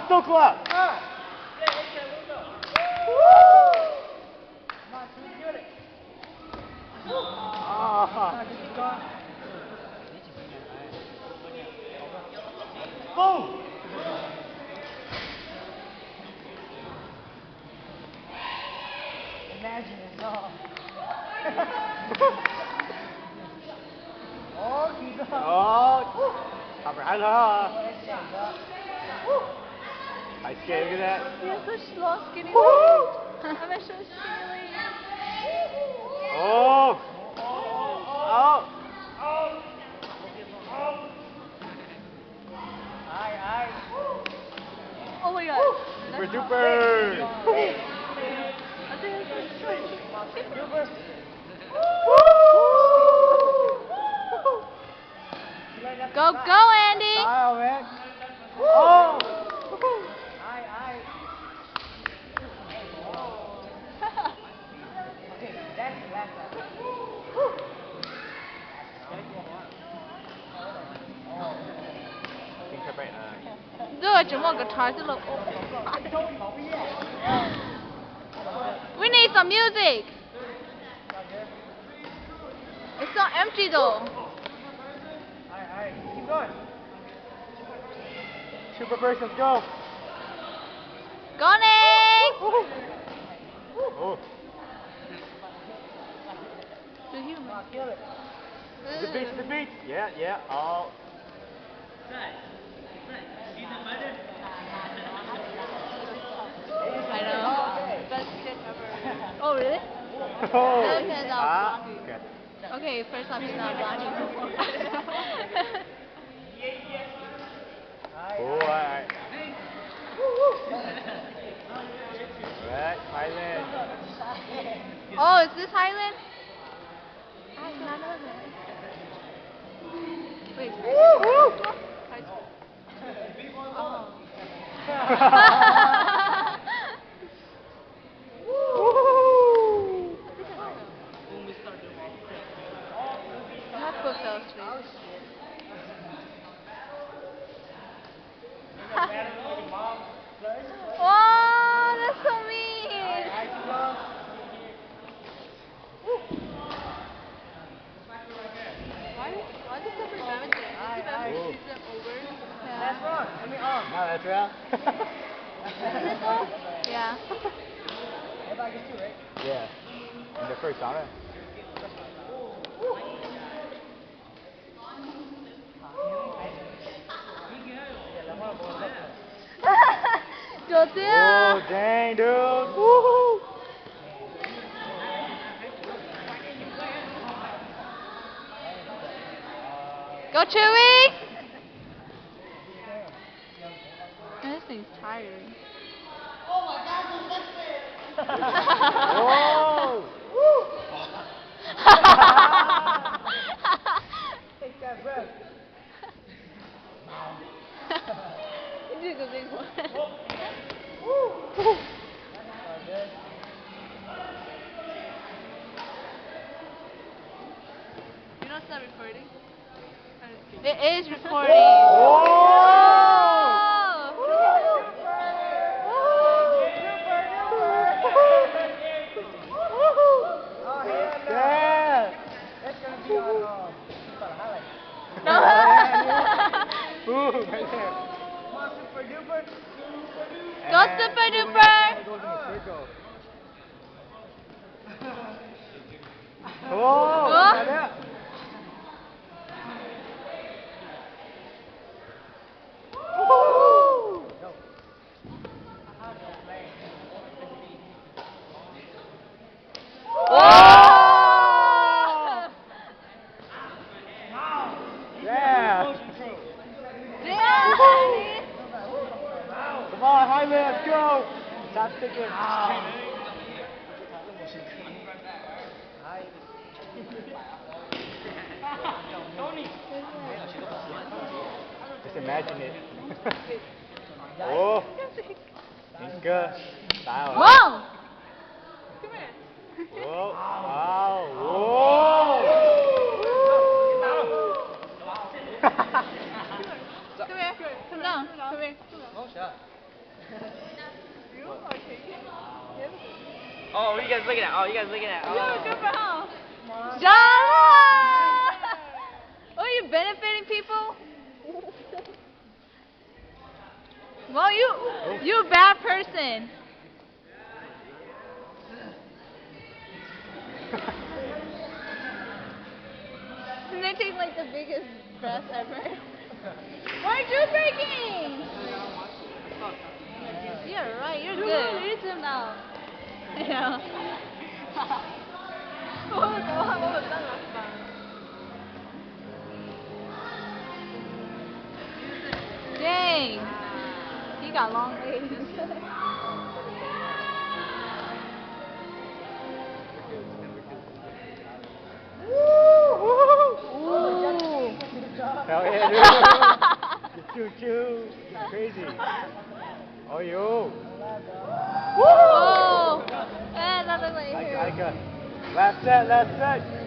so close. Boom. Imagine it all. Oh, keep going. Oh. Cover hand hard. Nice game, look at that. You're so slow, skinny. I'm so skinny. Oh. Oh. Aye. Oh my god. Super duper. I think it's so Super. Go, Andy! Style, man. Oh. Aye. Okay, that's the last time. We need some music. It's so empty though. Aye. Keep going. Super burst, let's go. Go, Nick! Oh. To him. Come on, kill it. The beat. Yeah. Oh. I know. Best kid ever. Oh, really? Oh. Okay, now blocking. Okay. Okay, first time he's not blocking. Oh, alright. Alright, Highland. Oh, is this Highland? I did not know that. Wait. Not so sweet. Oh, that's so mean. Why is it so damaging? Is it over? That's wrong. Let me on. No, that's real. Yeah. Everybody gets two, right? Yeah. In the first genre. 좋대요. Oh, dang, dude. Woohoo. Go Chewy! This thing's tiring. Whoa. Take that breath. You took a big one. You know it's not recording? It is recording. Yeah. That's gonna be on highlight. No. Boom, right there. Come on, super duper. Go super duper. It goes in a circle. Oh, got it. Yeah. Come on, Jaime, let's go. Stop sticking. Just imagine it. Oh. Inca. Style. Mom! Whoa. Wow. Whoa. Come here. Come down. Come here. Oh, shot. You okay? Yes. Oh, you guys looking at? Oh, you guys looking at? Yeah, good for him. Come on. Jala! Oh, you benefiting people? Well, you a bad person. And they take like the biggest breath ever. Why are you breaking? Yeah, right. You're good. Lead him now. Yeah. Dang. He got long legs. Ooh. Hell yeah, dude. Choo. Crazy. Oh, you. Whoa. Eh, that looked like Like, you. like a last set.